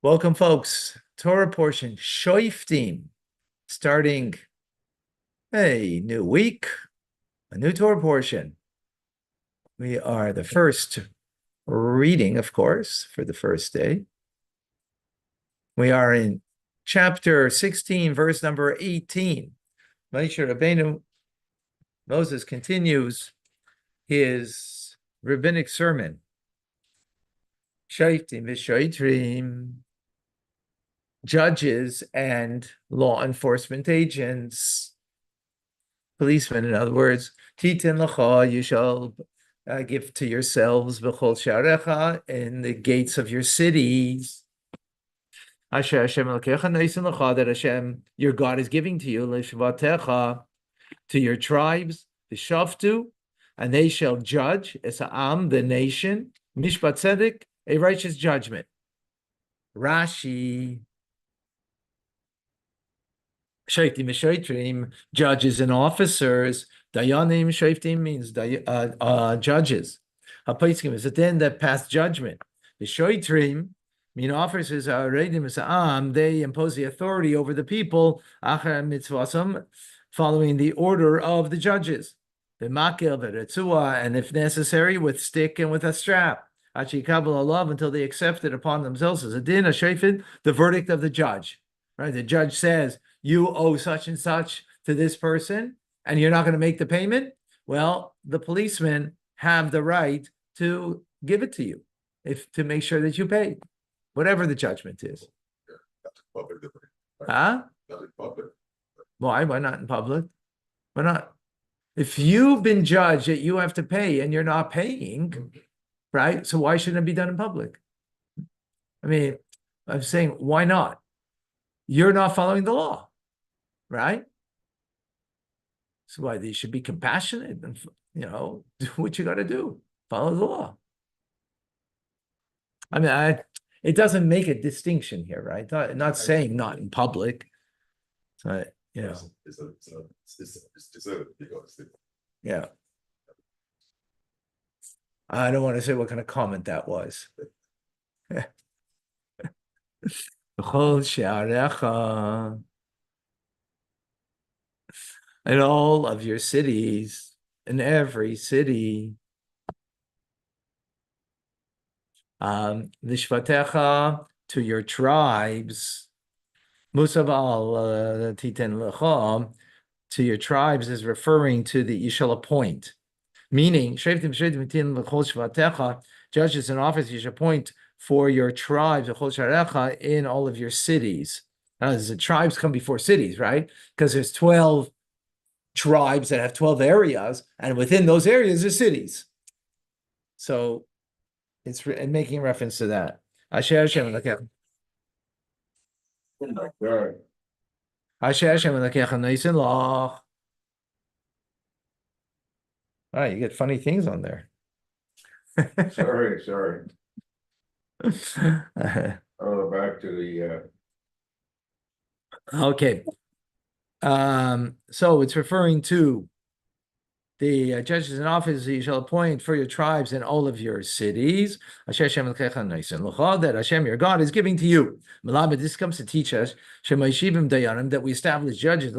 Welcome, folks. Torah portion, Shoftim, starting a new week, a new Torah portion. We are the first reading, of course, for the first day. We are in chapter 16, verse number 18. Moshe Rabbeinu, Moses continues his rabbinic sermon. Shoftim v'shoitrim, judges and law enforcement agents, policemen, in other words, titin lacha, you shall give to yourselves b'chol sharecha, in the gates of your cities. Asher Hashem Elokecha neisin lacha, that Hashem your God is giving to you, l'shvatecha, to your tribes, the Shoftu, and they shall judge as am, the nation, mishpat tzedek, a righteous judgment. Rashi. Shoftim v'shoitrim, judges and officers. Dayanim, shoftim means judges. Hapaiskim is a din that pass judgment. The shoitrim mean officers are reidim sa'am. They impose the authority over the people. Achar mitzvasam, following the order of the judges. The makil v'retzua, and if necessary, with stick and with a strap. Achikabel alav, until they accept it upon themselves as a din, a shofet, the verdict of the judge. Right? The judge says, you owe such and such to this person, and you're not going to make the payment. Well, the policemen have the right to give it to you, to make sure that you pay, whatever the judgment is. Huh? Why? Why not in public? Why not? If you've been judged that you have to pay and you're not paying, right? So why shouldn't it be done in public? I mean, I'm saying, why not? You're not following the law. Right? So why you should be compassionate and, do what you got to do. Follow the law. I mean, it doesn't make a distinction here, right? Not saying not in public. So, yeah. I don't want to say what kind of comment that was. In all of your cities, in every city, Lishvatecha, to your tribes, Musaval Titen Lecha, to your tribes is referring to the you shall appoint, meaning judges and officers you shall appoint for your tribes in all of your cities. Now, the tribes come before cities, right? Because there's 12 tribes that have 12 areas, and within those areas are cities. So it's making reference to that. Asher Hashem Elokecha. Asher Hashem Elokecha neisin lach. All right, you get funny things on there. Sorry. Back to the okay. So it's referring to the judges and officers you shall appoint for your tribes in all of your cities. That Hashem, your God, is giving to you. This comes to teach us that we establish judges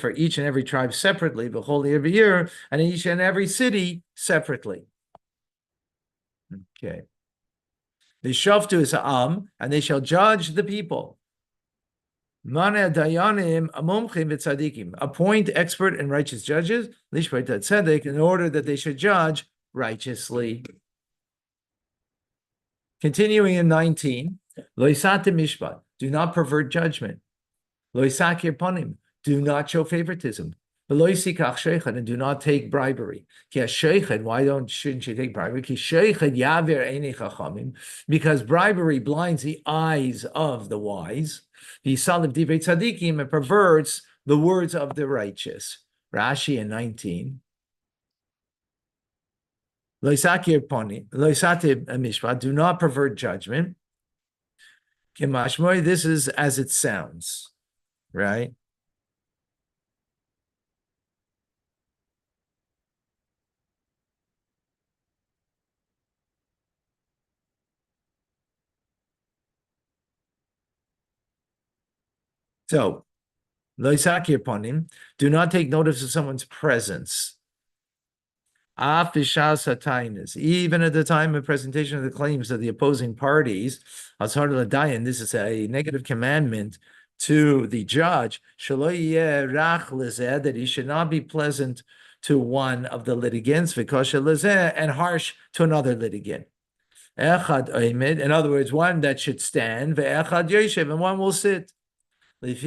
for each and every tribe separately, every year, and each and every city separately. Okay. The Shoftu is and they shall judge the people. Appoint expert and righteous judges in order that they should judge righteously. Continuing in 19, do not pervert judgment. Do not show favoritism. And do not take bribery. Why shouldn't you take bribery? Because bribery blinds the eyes of the wise. And perverts the words of the righteous. Rashi in 19. Do not pervert judgment. This is as it sounds, right? So, loisaki upon him, do not take notice of someone's presence. Even at the time of presentation of the claims of the opposing parties, this is a negative commandment to the judge, that he should not be pleasant to one of the litigants, and harsh to another litigant. In other words, one that should stand, and one will sit. Because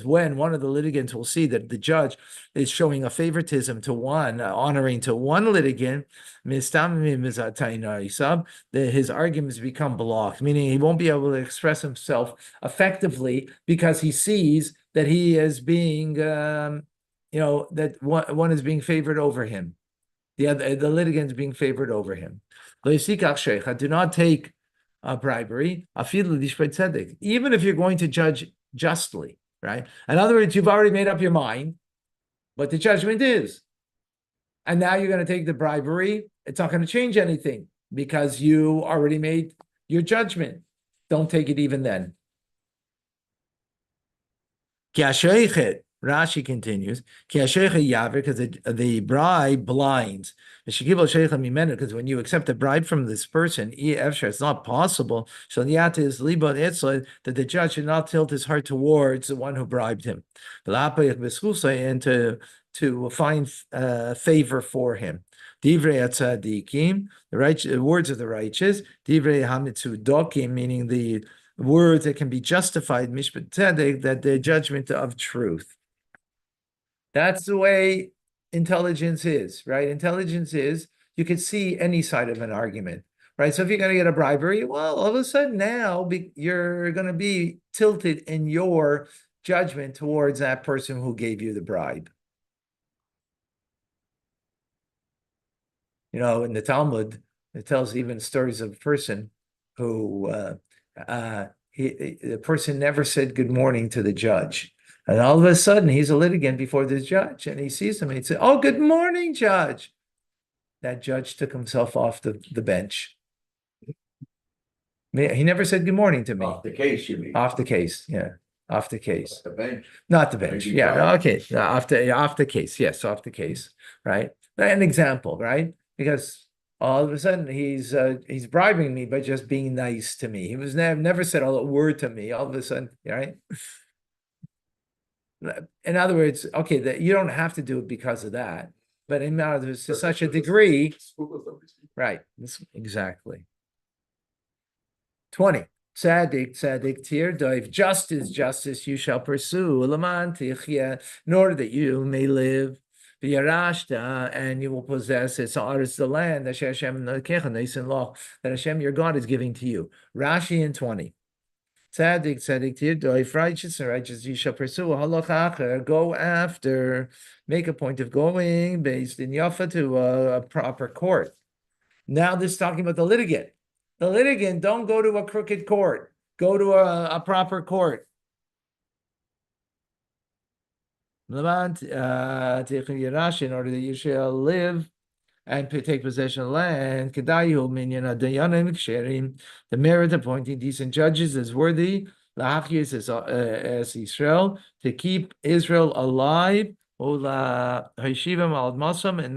when one of the litigants will see that the judge is showing a favoritism to one, honoring to one litigant, his arguments become blocked, meaning he won't be able to express himself effectively because he sees that he is being, that one is being favored over him. The litigant is being favored over him. Do not take bribery, even if you're going to judge justly, right? In other words, you've already made up your mind, but the judgment is. And now you're going to take the bribery. It's not going to change anything because you already made your judgment. Don't take it even then. Rashi continues, because the bribe blinds. Because when you accept a bribe from this person, it's not possible that the judge should not tilt his heart towards the one who bribed him, and to find favor for him. Divrei tzadikim, the words of the righteous. Divrei hamitzudokim, meaning the words that can be justified, mishpat tzedek, that the judgment of truth. That's the way intelligence is, right? Intelligence is you can see any side of an argument, right? So if you're going to get a bribery, well, all of a sudden now you're going to be tilted in your judgment towards that person who gave you the bribe. In the Talmud, it tells even stories of a person who the person never said good morning to the judge. And all of a sudden, he's a litigant before the judge, and he sees him, and he says, "Oh, good morning, judge." That judge took himself off the bench. He never said good morning to me. Off the case, you mean? Off the case, yeah. Off the case. The bench. Not the bench. Yeah, okay. Off the case. Yes, off the case, right? An example, right? Because all of a sudden he's bribing me by just being nice to me. He was never said a word to me. All of a sudden, right? In other words, okay, that you don't have to do it because of that, but in other words, to such a degree, right? Exactly. 20. Tzaddik tir doiv. Justice you shall pursue. Laman tichya, in order that you may live. V'yarashta, and you will possess it. So it's the land that Hashem that Hashem your God is giving to you. Rashi in 20. Tzaddik tir doiv, righteous and righteous you shall pursue. Halachacher, go after, make a point of going based in Yafa to a proper court. Now this is talking about the litigant. The litigant, don't go to a crooked court. Go to a proper court. In order that you shall live and take possession of land. The merit of appointing decent judges is worthy. As Israel, to keep Israel alive, and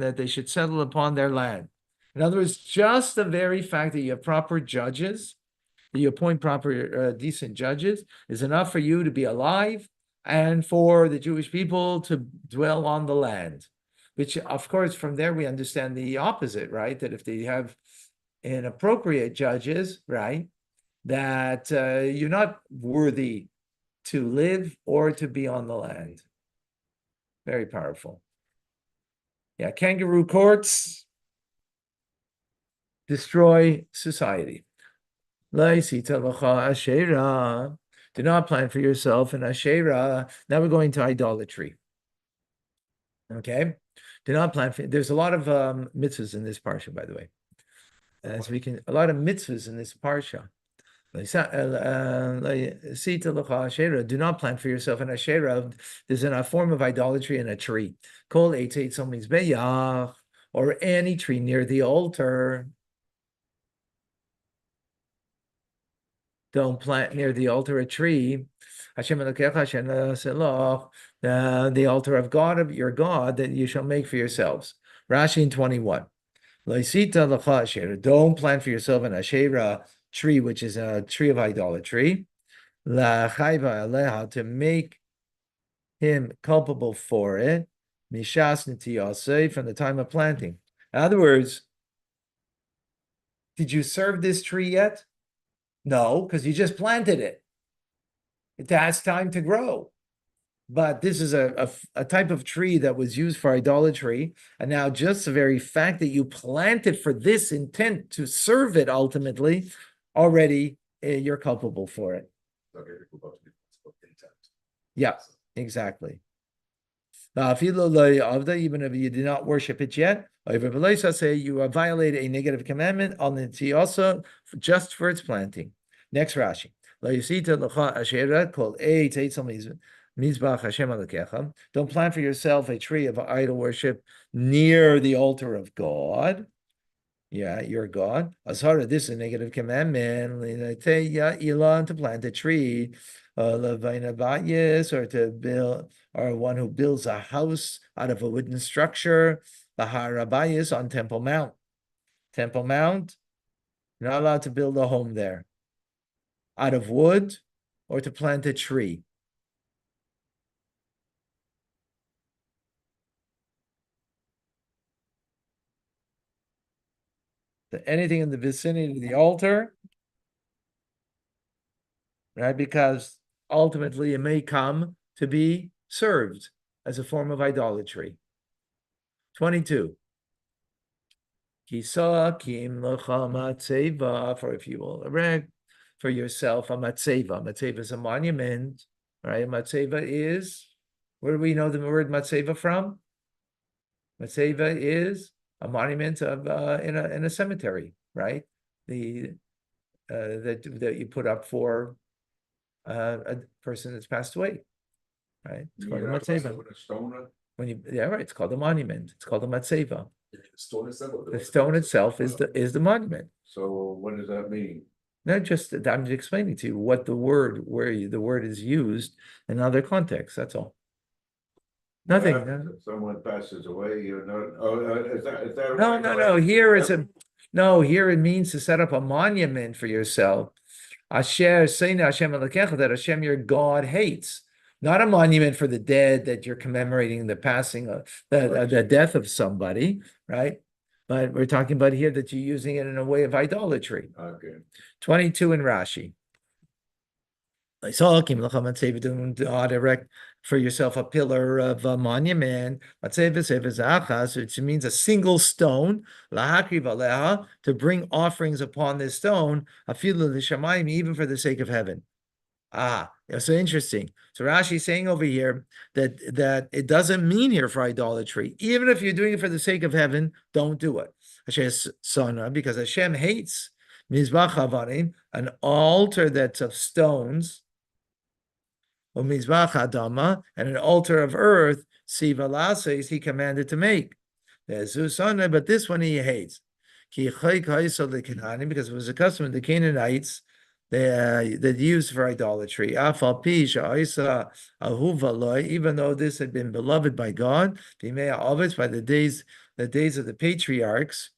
that they should settle upon their land. In other words, just the very fact that you have proper judges, that you appoint proper, decent judges, is enough for you to be alive and for the Jewish people to dwell on the land. Which, of course, from there we understand the opposite, right? That if they have inappropriate judges, right, that you're not worthy to live or to be on the land. Very powerful. Yeah, kangaroo courts destroy society. Do not plan for yourself an Asherah. Now we're going to idolatry. Okay? Do not plan for, there's a lot of mitzvahs in this parsha, by the way. A lot of mitzvahs in this parsha. Do not plan for yourself an Asherah. There's a form of idolatry in a tree. Kol eitz means beyach, or any tree near the altar. don't plant near the altar a tree. Hashem Elokecha asher nasa loch, the altar of God, of your God, that you shall make for yourselves. Rashi in 21. Loisita lecha asher, don't plant for yourself an Asherah tree, which is a tree of idolatry. La chayva aleha, to make him culpable for it. Mishas nitiyaseh, from the time of planting. In other words, did you serve this tree yet? No, because you just planted it. It has time to grow. But this is a type of tree that was used for idolatry. And now just the very fact that you planted for this intent to serve it ultimately, already you're culpable for it. Yeah, exactly. Even if you did not worship it yet, say you violate a negative commandment on the also just for its planting. Next Rashi. Don't plant for yourself a tree of idol worship near the altar of God. Yeah, your God. Azhara, this is a negative commandment. To plant a tree, or to build, or one who builds a house out of a wooden structure, the harabayis on Temple Mount. Temple Mount, you're not allowed to build a home there. Out of wood, or to plant a tree. Anything in the vicinity of the altar, right? Because ultimately it may come to be served as a form of idolatry. 22. Kisa kim lecha matzeva, for if you will erect for yourself a matzeva. Matzeva is a monument, right? Matzeva is, where do we know the word matzeva from? Matzeva is a monument of in a cemetery, right? The that you put up for a person that's passed away, right? It's called a matzeva. Yeah, right. It's called a monument. It's called a matzeva. The stone itself is the monument. So what does that mean? Not just I'm just explaining to you what the word, where the word is used in other contexts. That's all. Nothing. If someone passes away, you're not. Oh, is that No, right? no. Here it means to set up a monument for yourself. Asher Seina Hashem Elokecha, that Hashem your God hates. Not a monument for the dead that you're commemorating the passing of the death of somebody, right? But we're talking about here that you're using it in a way of idolatry. Okay. 22 in Rashi. Erect for yourself a pillar of a monument, which means a single stone, to bring offerings upon this stone, even for the sake of heaven. So interesting. So Rashi is saying over here that it doesn't mean here for idolatry. Even if you're doing it for the sake of heaven, don't do it. Because Hashem hates mizbach havarim, an altar that's of stones, or mizbach adama, and an altar of earth, siva lases, he commanded to make. But this one he hates. Because it was a custom of the Canaanites that used for idolatry. Even though this had been beloved by God, by the days of the patriarchs,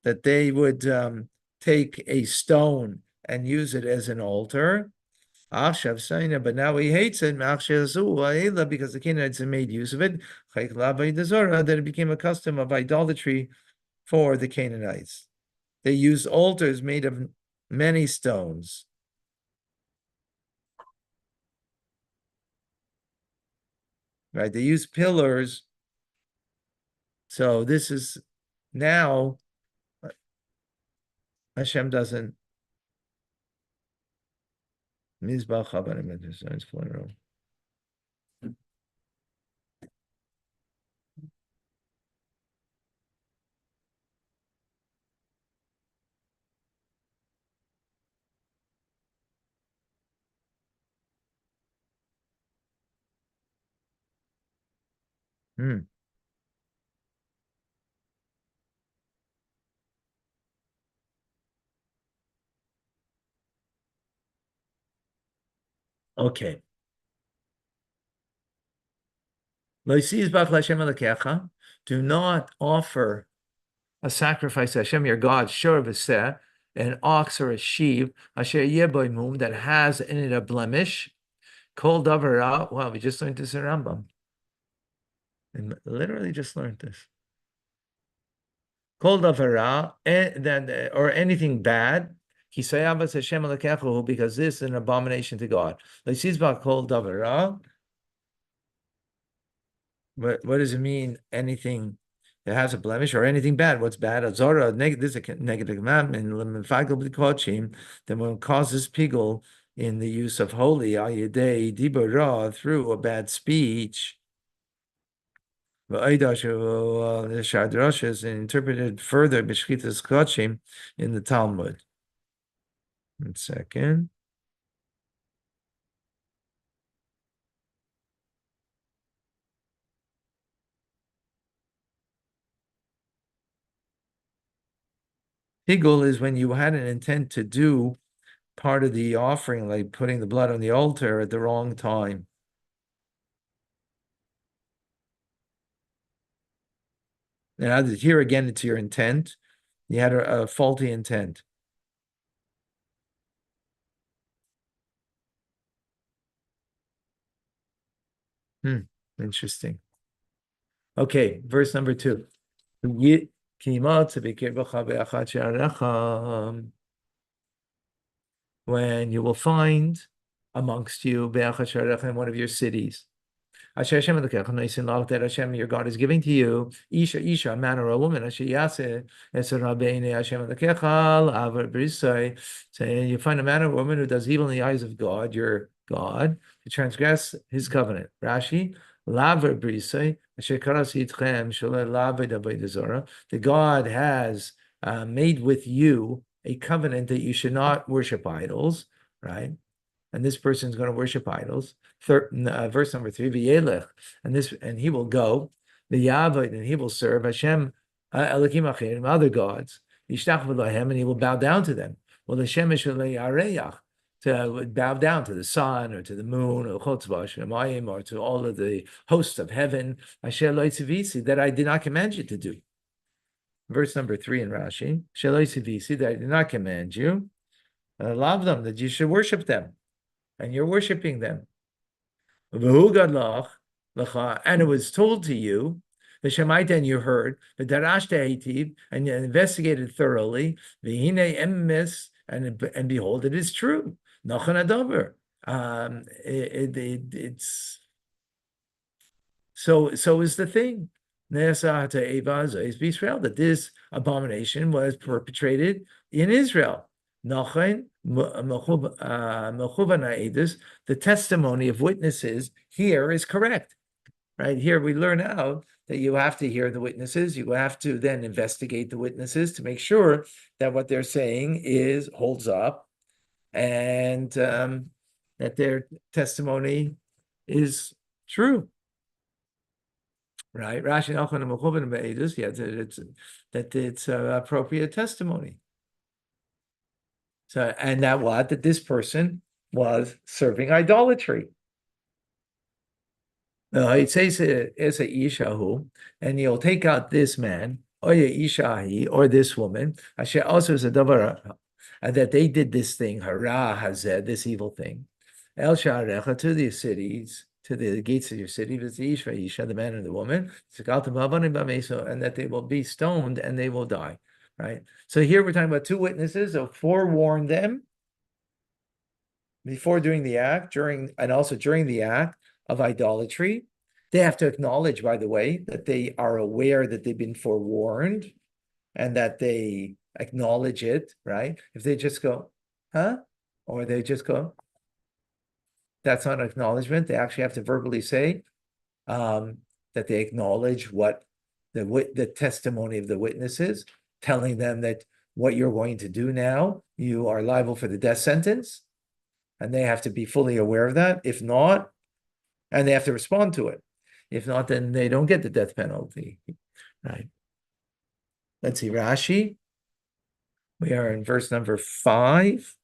that they would take a stone and use it as an altar. But now he hates it because the Canaanites had made use of it, that it became a custom of idolatry for the Canaanites. They used altars made of many stones. Right? They use pillars. So this is now Hashem doesn't. Mizbach Havanim plural. Okay. Do not offer a sacrifice to Hashem your God, shor v'seh, an ox or a sheep, asher yeboimum, that has in it a blemish, kol davar ra. Wow, we just learned this in Rambam. And literally just learned this. Kol davar ra, or anything bad, kisayavas Hashem alakechu, because this is an abomination to God. Leisizba kol davar ra. What does it mean? Anything that has a blemish or anything bad? What's bad? A zora, this is a negative commandment. Then one causes pigul in the use of holy ayidei dibara through a bad speech. The Shadrash is interpreted further b'shchitas kodshim in the Talmud. 1 second. Pigul is when you had an intent to do part of the offering, like putting the blood on the altar at the wrong time. And here again, it's your intent. You had a faulty intent. Interesting. Okay, verse number 2. When you will find amongst you in one of your cities, that Hashem, your God, is giving to you, Isha, a man or a woman, so you find a man or a woman who does evil in the eyes of God, your God, to transgress his covenant. Rashi, the God has made with you a covenant that you should not worship idols, right? And this person is going to worship idols. Verse number 3, v'yelech, and he will go, v'yavod, and he will serve Hashem, Elokim achirim, other gods, yishtach v'lohem, and he will bow down to them. Well, the shemesh v'le'areyach, to bow down to the sun or to the moon or chotzvah or to all of the hosts of heaven, asher lo tzivisi, that I did not command you to do. Verse number 3 in Rashi, asher lo tzivisi, that I did not command you, love them, that you should worship them. And you're worshiping them. And it was told to you, the Shemaita, and you heard, the Darashta, and you investigated thoroughly, and behold, it is true. It's so is the thing. That this abomination was perpetrated in Israel. The testimony of witnesses here is correct. Right here, we learn out that you have to hear the witnesses. You have to then investigate the witnesses to make sure that what they're saying holds up, and that their testimony is true. Right? Rashi it's appropriate testimony. So, and that this person was serving idolatry. It says it's a ishahu, and you'll take out this man, or ishahi, or this woman, asher also is a davar, and that they did this thing, hara hazeh, this evil thing, el sha'arecha, to the cities, to the gates of your city, the man and the woman, and that they will be stoned and they will die. Right. So here we're talking about two witnesses who forewarned them before doing the act, during the act of idolatry. They have to acknowledge, by the way, that they are aware that they've been forewarned and that they acknowledge it, right? If they just go, huh? Or they just go, that's not an acknowledgement. They actually have to verbally say that they acknowledge what the testimony of the witnesses, telling them that what you're going to do now, you are liable for the death sentence. And they have to be fully aware of that. If not, and they have to respond to it. If not, then they don't get the death penalty, right? Let's see, Rashi. We are in verse number 5.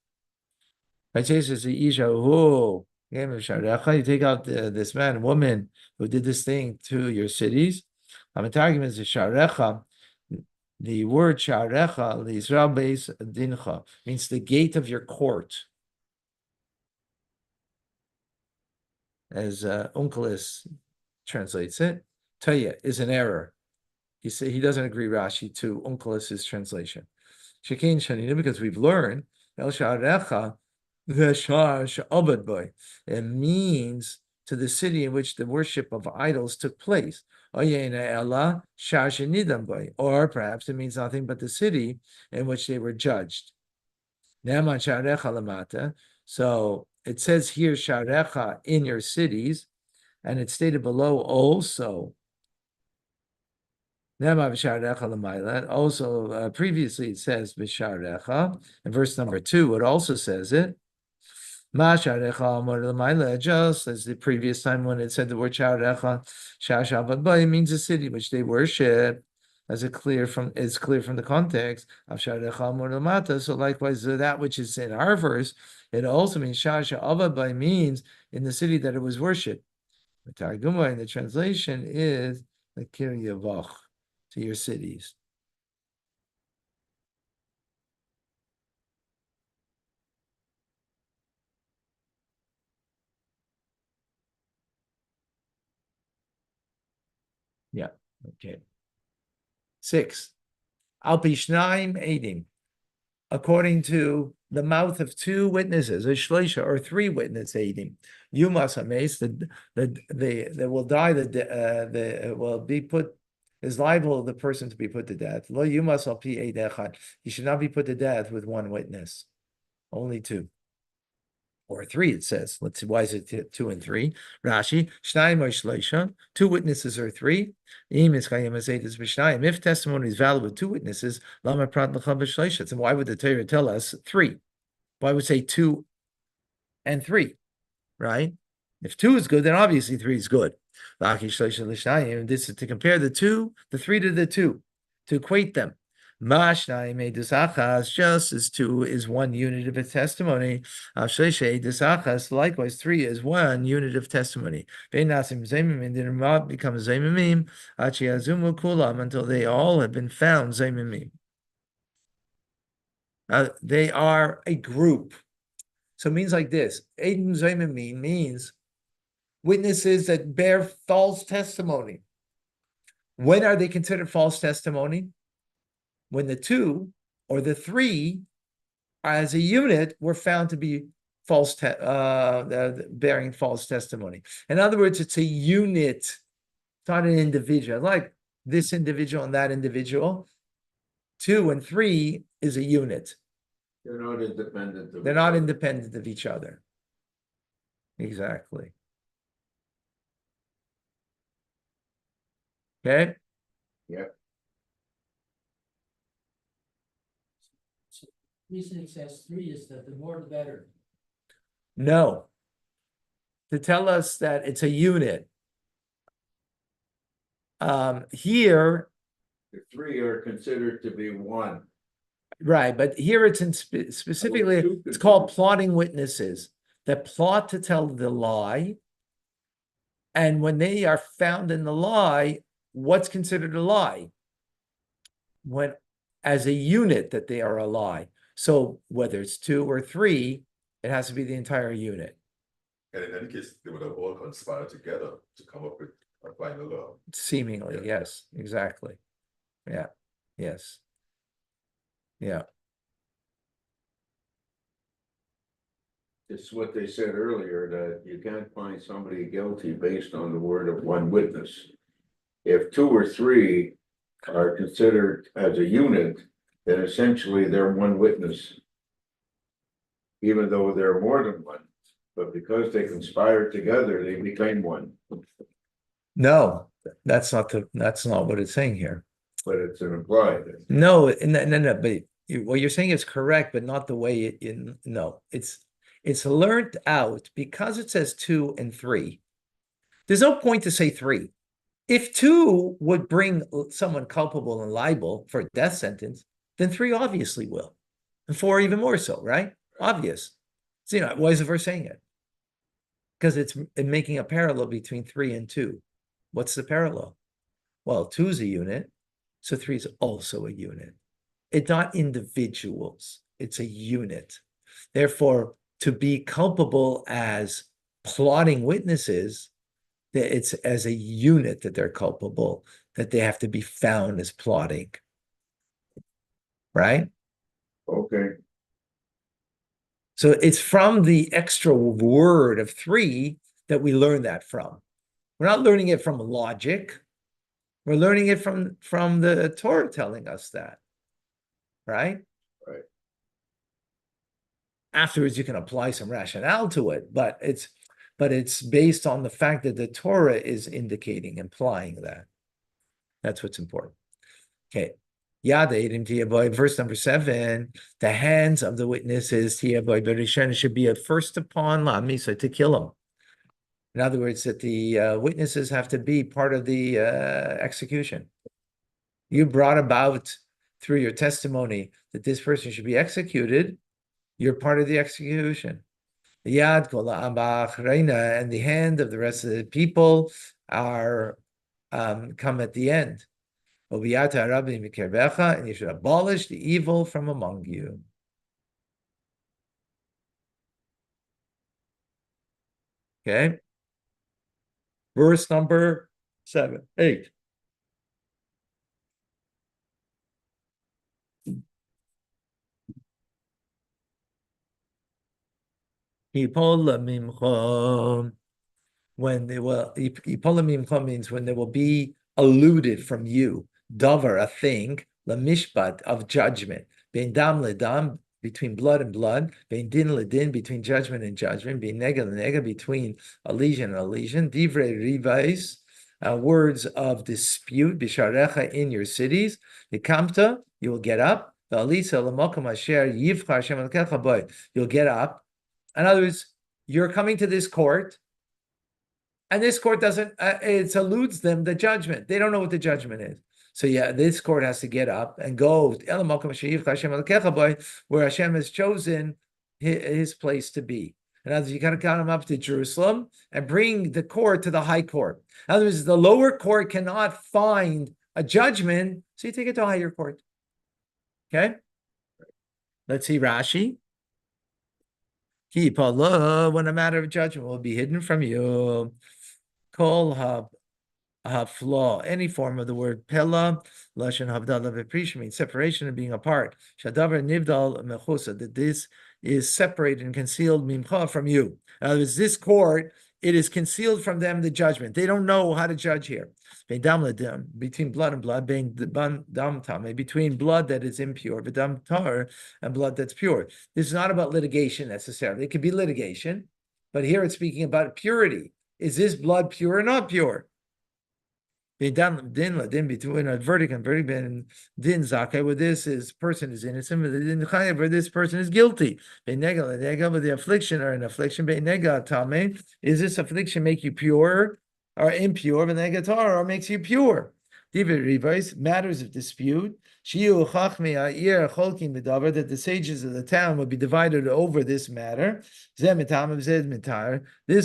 You take out this man, woman who did this thing to your cities. Is sharecha. The word sharecha, the Israel base dincha, means the gate of your court. As Onkelos translates it, Taya is an error. He doesn't agree, Rashi, to Onkelos' translation. Shekin Shanina, because we've learned El Sharecha, the Shar Sha'obad Boy. It means to the city in which the worship of idols took place. Or perhaps it means nothing but the city in which they were judged. So it says here, Sharecha, in your cities, and it's stated below also. Also, previously it says Bisharecha. In verse number 2, it also says it. Just as the previous time when it said the word Sharecha, it means a city which they worship, as it's clear from the context of Sharecha. So likewise, that which is in our verse, it also means Sharecha means in the city that it was worshipped. The Targuma in the translation is the Kiryavach, to your cities. Yeah, okay. 6. Al Pishnaim Edim, according to the mouth of 2 witnesses, a shleisha, or 3 witness Edim. You must amaze that will die, will be put, is liable the person to be put to death. Lo you must al pi eidechad. He should not be put to death with 1 witness, only 2. Or 3, it says. Let's see, why is it 2 and 3? Rashi, Shnayim or Shleisha, 2 witnesses or 3. If testimony is valid with 2 witnesses, Lama Prat L'cha. So why would the Torah tell us 3? Why would it say 2 and 3? Right? If 2 is good, then obviously 3 is good. This is to compare the 3 to the 2, to equate them. Just as 2 is 1 unit of a testimony, likewise 3 is 1 unit of testimony. They did not become zaymimim until they all have been found zaymimim. They are a group. So it means like this. Eidim zaymimim means witnesses that bear false testimony. When are they considered false testimony? When the 2 or the 3 as a unit were found to be bearing false testimony. In other words, it's a unit, it's not an individual, like this individual and that individual. 2 and 3 is a unit. They're not independent. They're not independent of each other. Exactly. Okay? Yep. Reason it says 3 is that the more the better. No. To tell us that it's a unit. Here, The 3 are considered to be 1. right, but here it's specifically, it's called plotting witnesses that plot to tell the lie. And when they are found in the lie, what's considered a lie? When, as a unit, that they are a lie. So whether it's 2 or 3, it has to be the entire unit. And in any case, they would have all conspired together to come up with a final law. Seemingly, Yeah. yes, exactly. Yeah, yes. Yeah. It's what they said earlier, that you can't find somebody guilty based on the word of 1 witness. If 2 or 3 are considered as a unit, then essentially they're 1 witness. Even though there are more than 1, but because they conspired together, they became 1. No, that's not what it's saying here. But it's an implied. No, no, but what you're saying is correct, but not the way no, it's learned out because it says 2 and 3. There's no point to say 3. If 2 would bring someone culpable and liable for a death sentence, then 3 obviously will. And 4 even more so, right? Obvious. So, why is the verse saying it? because it's making a parallel between 3 and 2. What's the parallel? Well, 2 is a unit, so 3 is also a unit. It's not individuals, it's a unit. Therefore, to be culpable as plotting witnesses, that it's as a unit that they're culpable, that they have to be found as plotting. Right? Okay, So it's from the extra word of 3 that we learn that from. We're not learning it from logic. We're learning it from the Torah telling us that. Right? right. Afterwards, you can apply some rationale to it, but it's based on the fact that the Torah is indicating, implying that. That's what's important. Okay. Verse number 7, the hands of the witnesses should be at first upon Lamisa to kill him. In other words, that the witnesses have to be part of the execution. You brought about through your testimony that this person should be executed, you're part of the execution. The yad kol ha'am and the hand of the rest of the people are come at the end. And you should abolish the evil from among you. Okay. Verse number 8. When they will, means when they will be eluded from you, davar, a thing, lamishpat, of judgment, bein dam ledam, between blood and blood, bein din ledin, between judgment and judgment, bein nega lenega, between a lesion and a lesion, divrei rivais, words of dispute, bisharecha, in your cities, the you will get up, the alisa l'mokum asher yivcha Hashem elkecha boy, you'll get up. In other words, you're coming to this court, and this court doesn't, it eludes them the judgment. They don't know what the judgment is. So yeah, this court has to get up and go where Hashem has chosen his place to be. In other words, you got to come up to Jerusalem and bring the court to the high court. In other words, the lower court cannot find a judgment, so you take it to a higher court. Okay? Let's see Rashi. When a matter of judgment will be hidden from you. Kol flaw, any form of the word pella, lashon havdalah v'prisha means separation and being apart. Shadavar nivdal mechusa, that this is separated and concealed mimcha from you. In other words, this court, it is concealed from them the judgment. They don't know how to judge here. Between blood and blood, between blood that is impure, and blood that's pure. This is not about litigation necessarily. It could be litigation, but here it's speaking about purity. Is this blood pure or not pure? Between a verdict and verdict, din zakai, where this person is innocent, where this person is guilty. With the affliction or an affliction, is this affliction make you pure or impure? Or makes you pure? Matters of dispute. That the sages of the town would be divided over this matter. This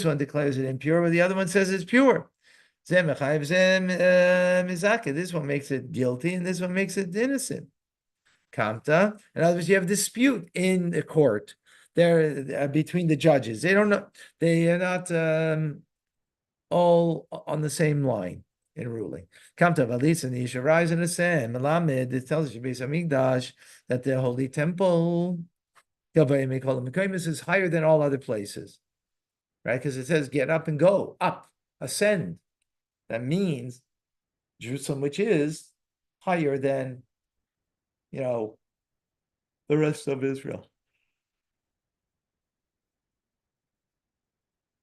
one declares it impure, but the other one says it's pure. This one makes it guilty, and this one makes it innocent. Kamta. In other words, you have dispute in the court there between the judges. They don't know. They are not all on the same line in ruling. Kamta Valis, and you should rise in the sand. Melamed, it tells you that the holy temple is higher than all other places, right? Because it says, "Get up and go up, ascend." That means Jerusalem, which is higher than, the rest of Israel.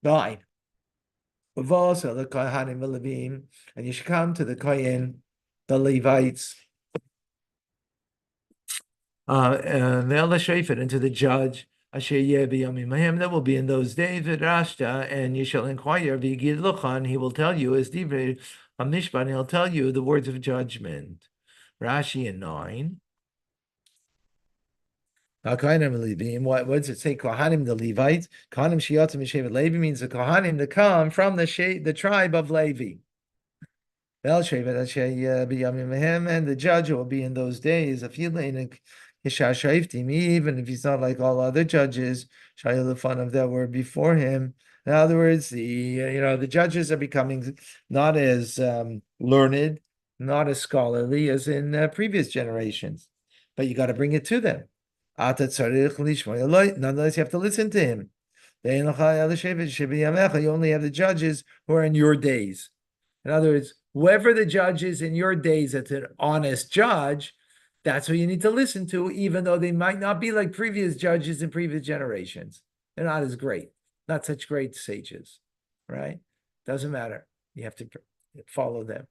9. And you should come to the Kohen, the Levites, and to the judge, that will be in those days, and you shall inquire, he will tell you, as Divrei Hamishpat, he'll tell you the words of judgment. Rashi in 9. What does it say? Kohanim, the Levites. Kohanim Shiatim Shevet Levi means the Kohanim that come from the tribe of Levi. And the judge will be in those days. Even if he's not like all other judges, that were before him. In other words, the judges are becoming not as learned, not as scholarly as in previous generations. But you got to bring it to them. Nonetheless, you have to listen to him. You only have the judges who are in your days. In other words, whoever the judge is in your days that's an honest judge, that's who you need to listen to, even though they might not be like previous judges in previous generations. They're not as great, not such great sages, right? Doesn't matter. You have to follow them.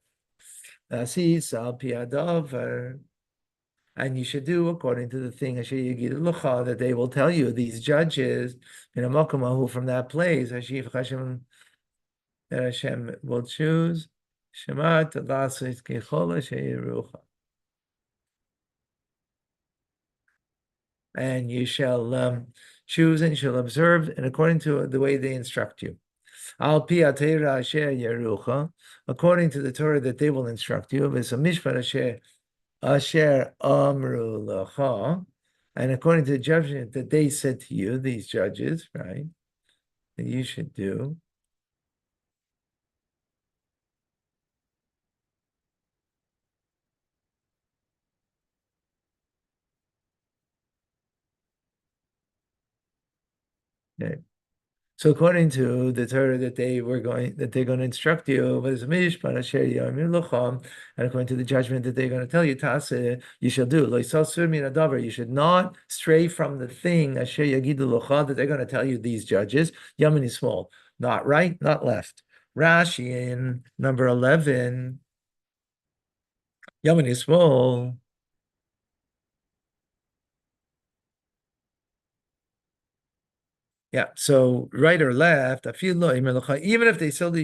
And you should do according to the thing that they will tell you, these judges, from that place, that Hashem will choose. And you shall choose and you shall observe, and according to the way they instruct you. According to the Torah that they will instruct you, and according to the judgment that they said to you, these judges, right, that you should do. Okay. So according to the Torah that they're going to instruct you, and according to the judgment that they're going to tell you, you shall do. You should not stray from the thing that they're going to tell you, these judges. Yamin is small, not right, not left. Rashi in number 11. Yamin is small. Yeah, so right or left, even if they tell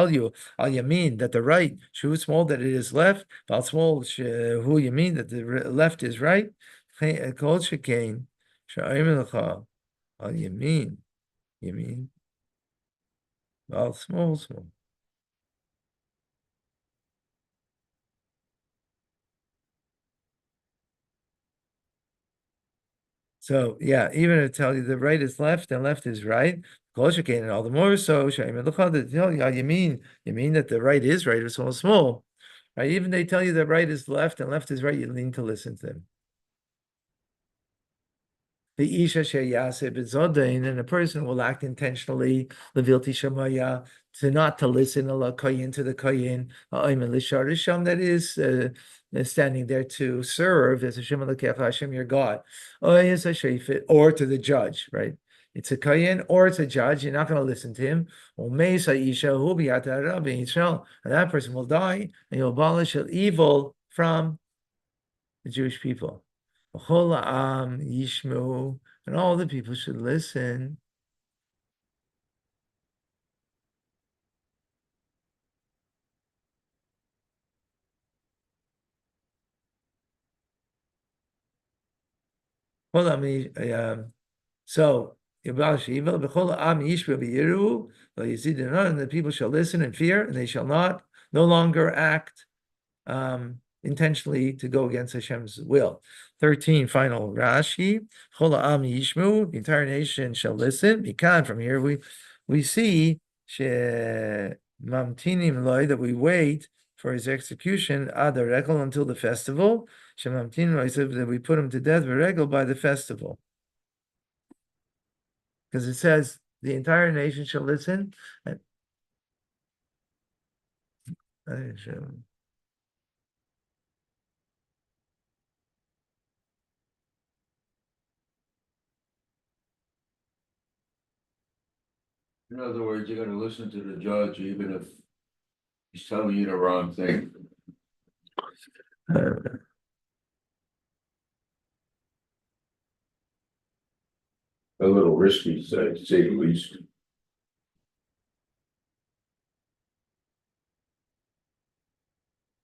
you al yamin that the right shu small that it is left, al small who you mean that the left is right, kol shekain al yamin al small. So yeah, even if tell you the right is left and left is right, and all the more so, you mean that the right is right or small, right? Even they tell you the right is left and left is right, you need to listen to them. The isha sheyase b'zodain, and a person will act intentionally, levilti shamaya, to not to listen to the koyin, that is standing there to serve as Hashem your God, or to the judge, right? It's a koyin or it's a judge. You're not going to listen to him. And that person will die, and you'll abolish evil from the Jewish people. Yishmu, and all the people should listen. So and the people shall listen and fear, and they shall no longer act intentionally to go against Hashem's will. 13, final Rashi. The entire nation shall listen. From here we see that we wait for his execution until the festival. That we put him to death by the festival. Because it says the entire nation shall listen. In other words, you're gonna listen to the judge even if he's telling you the wrong thing. A little risky, to say the least.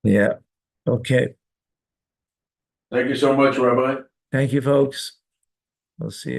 Yeah. Okay. Thank you so much, Rabbi. Thank you, folks. We'll see.